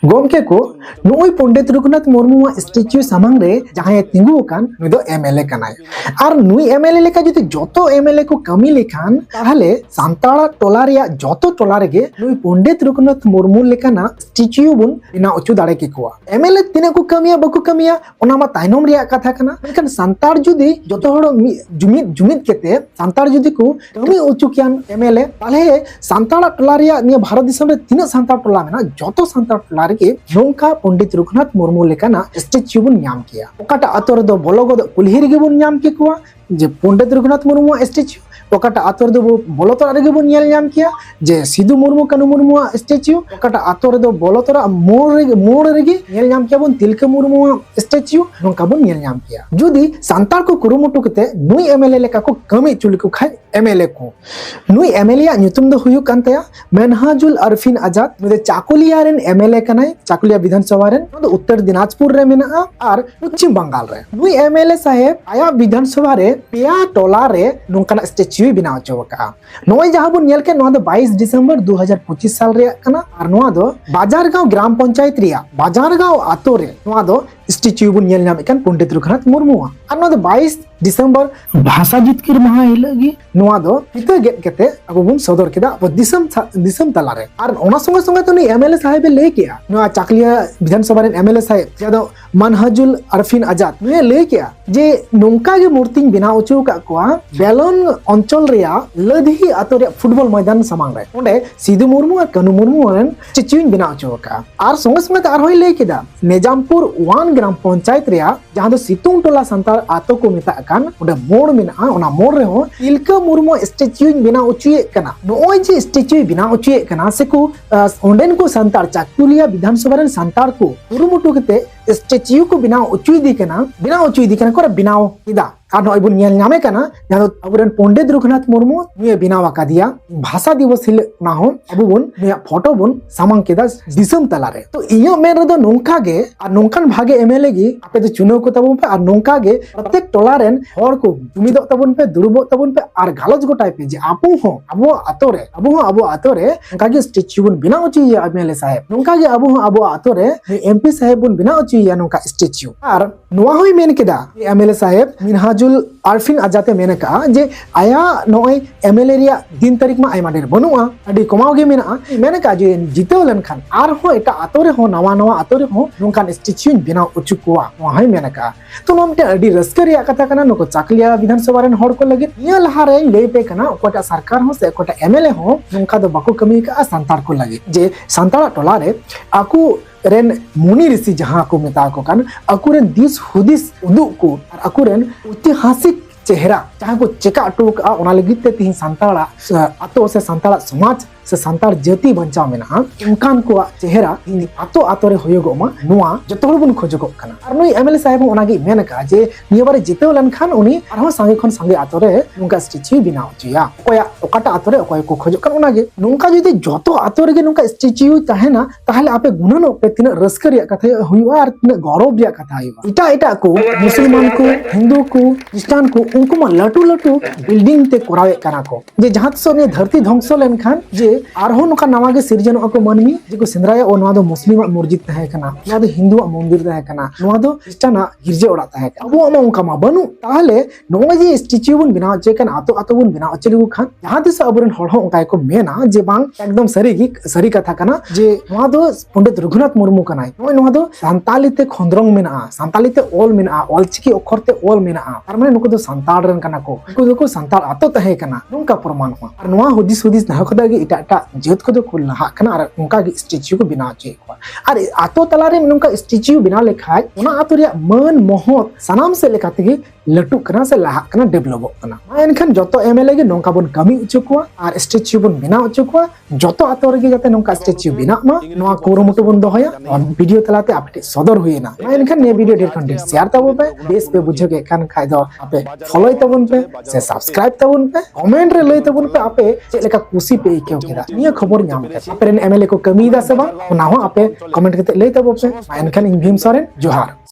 गोमके को नोई पंडित रघुनाथ मुर्मू स्टैच्यू सामंग रे जहां तिंगु कान नुई दो एमएलए कनाय और नुई एमएलए लेका जदि जोतो एमएलए को कमी लेखान ताहले सांताड़ा टोला रिया जोतो टोला रेगे नुई पंडित रघुनाथ मुर्मू लेकाना स्टैच्यू बुन बिना उचु दाड़े केकुआ एमएलए तिने को कमिया बकु कमिया ओना मा ताइनोम रिया कथा कना लेकिन सांताड़ जुदी जोतो हड़ जुमिद जुमिद केते सांताड़ जुदी को कमी उचु कियान एमएलए ताहले सांताड़ा टोला रिया निया भारत दिसम रे तिना सांताड़ टोला मेना जोतो सांताड़ टोला रेगे नोंका पंडित रघुनाथ मुर्मू लेकाना स्टैच्यू बुन नाम किया ओकाटा अतो रे दो बोलोगो कुल्ही रेगे बुन नाम केकुआ जे पंडित रघुनाथ मुर्मू स्टैच्यू ओकाटा आतो रे दो बोलोतरा रेगे बुन नेल नाम किया जे सिधु मुर्मू कानू मुर्मू स्टैच्यू ओकाटा आतो रे दो बोलोतरा मोड़ रेगे नेल नाम किया बुन तिलका मुर्मू स्टैच्यू नोंका बुन नेल नाम किया जुदी सांतार को कुरुमुटु कते नुई एमएलए लेका को कमी चुलिको खाय एमएलए को नुई एमएलए ᱧᱩᱛᱩᱢ ᱫᱚ ᱦᱩᱭᱩᱜ ᱠᱟᱱ ᱛᱟᱭᱟ मेनहाजुल अरफिन आजाद नुई चाकुलिया रेन एमएलए कनाय चाकुलिया विधानसभा रेन नो उत्तर दिनाजपुर रे मेना और पश्चिम बंगाल रे नुई एमएलए साहेब आया विधानसभा रे पेया टोला रे नोंकाना स्टैच्यू बनाव चोका नोय जहां बुन नेल के नो 22 दिसंबर 2025 साल रे कना और नो दो बाजारगांव ग्राम पंचायत रिया बाजारगांव आतो रे नो दो स्टैच्यू बुन नेल नाम एकान पंडित रघुनाथ मुर्मू और नो 22 दिसंबर भाषा जितकिर माह हिलगी नो दो हित गेट केते अबो बुन सदर केदा अब दिसम तला रे और ओना संगे संगे तो एमएलए साहेब ले किया नो चाकलिया विधानसभा रे एमएलए साहेब जादो मनहजुल अरफिन आजाद ने ले किया जे नोंका गे मूर्ति बिना उचु का कोआ बेलन अंचल रिया लदही आतो रे फुटबॉल मैदान सामांग रे ओंडे सिधु मुर्मू और कनु मुर्मू रेन स्टैच्यू बिना उचु का और संगे संगे तार होय ले किदा निजामपुर 1 ग्राम पंचायत रिया जहां दो सितुंग टोला संतार आतो को मेता कान ओंडे मोड़ मेना ओना मोड़ रे हो तिलका मुर्मू स्टैच्यू बिना उचुए कना नोय जे स्टैच्यू बिना उचुए कना से को ओंडेन को संतार चाकुलिया विधानसभा रेन संतार को कुरुमुटु केते स्टैच्यू को बिना उचुई दी कना को बिनाव किदा और नोय बुन नेल नामे कना जानो अबुरन पंडित रघुनाथ मुर्मू नुय बिनाव आका दिया भाषा दिवस हिल ना हो अबु बुन नुय फोटो बुन सामांग केदा दिसम तला रे तो इयो मेन रे दो नोंका गे और नोंकान भागे एमएलए गी आपे तो चुनाव को तबन पे और नोंका गे प्रत्येक टोला रेन हर को जुमिदो तबन पे दुरुबो तबन पे और गालज गोटाय पे जे आपु हो अबो आतो रे नोंका गे स्टैच्यू बुन बिना उची एमएलए साहेब नोंका गे अबो आतो रे एमपी साहेब बुन बिना उची या नोंका स्टैच्यू और नोवा होय मेन केदा एमएलए साहेब मिनहाजुल अरफिन आजाते मेने का जे आया नोय एमएलए रिया दिन तारीख मा आयमा डेर बनुआ अडी कमाव गे मेना मेने का जे जितेव लेनखान आर हो एटा आतो रे हो नवा आतो रे हो नोंकान स्टैच्यू बिना उचु कोआ वहाय मेने का तो नोमटे अडी रस्कर रिया कथा कना नको चाकलिया विधानसभा रेन हड़ को लगे निया लहा रे ले पे कना ओकोटा सरकार हो से ओकोटा एमएलए हो नोंका दो बको कमी का संतार को लगे जे संतारा टोला रे आकु रेन मुनि ऋषि जहां को मेता को कान अकुरेन दिस हुदिस उदुक को और अकुरेन ऐतिहासिक चेहरा जहां को चेका अटुक ओना लगित ते तिहिं संताड़ा आतो से संताड़ा समाज से संताड़ जाति बंचाव मेना उनकान को चेहरा आतो आतो रे होयोगो मा नुआ जतो बुन खोजगो कना और नुई एमएलए साहेब ओनागी मेन का जे नियबारे जितेव लनखान उनी आरो संगे खन संगे आतो रे नुका स्टैच्यू बिनाव चिया ओया ओकाटा आतो रे ओकय को खोजो कन ओनागे नुका जदि जतो आतो रे नुका स्टैच्यू ताहेना ताहले आपे गुणनो पे तिना रस्कर रिया कथा हुयुआ और तिना गौरव रिया कथा हुयुआ इटा को मुसलमान को हिंदू को क्रिश्चियन को उनको मा लटू बिल्डिंग ते कोरावे कना को जे जहां सो ने धरती ध्वंस लेनखान जे आरहो नका नवा गे सिरजन को मानमी जेको सेंद्राया ओ नवा दो मुस्लिम मस्जिद तहे कना नवा दो हिंदू मंदिर तहे कना नवा दो क्रिश्चियन गिरजे ओड़ा तहे कना अबो मा उनका मा बनु ताहले नवा जे स्टैच्यू बुन बिना चे कन आतो बुन बिना चलिगु खान जहां दिस अबरन हड़ हो उनका को मेना जे बांग एकदम सरी कथा कना जे नवा दो पंडित रघुनाथ मुर्मू कनाय नवा दो संताली ते खंद्रंग मेना संताली ते ओल मेना ऑलचिकी अक्षर ते ओल मेना तार माने नुको दो संताल रन कना को उनको दो संताल आतो तहे कना नुका प्रमाण हो और नवा हुदिस ना खदा गे इटा जेत को को लहा कना और उनका स्टैच्यू को बिना चे और आतो तला रे उनका स्टैच्यू बिना लेखाय उना आतो रे मन मोहत सनाम से लेका तेगे लटू कना से लहा कना डेवलप कना एनखान जतो एमएलए गे नोंका बन कमी उचु को और स्टैच्यू बन बिना उचु को जतो आतो रे गे जाते नोंका स्टैच्यू बिना मा नोआ कोरमुटु बन दोहया और वीडियो तलाते आपटे सदर हुएना एनखान ने वीडियो डेर कंटेंट शेयर तबो पे बेस पे बुझे के खान खाय दो आपे फॉलो तबन पे से सब्सक्राइब तबन पे कमेंट रे लई तबन पे आपे चे लेका खुशी पे केउ केदा निया खबर नाम के आपे एमएलए को कमी दा से बा ओना हो आपे कमेंट करते लई तबो पे एनखान इन भीम सोरेन जोहार।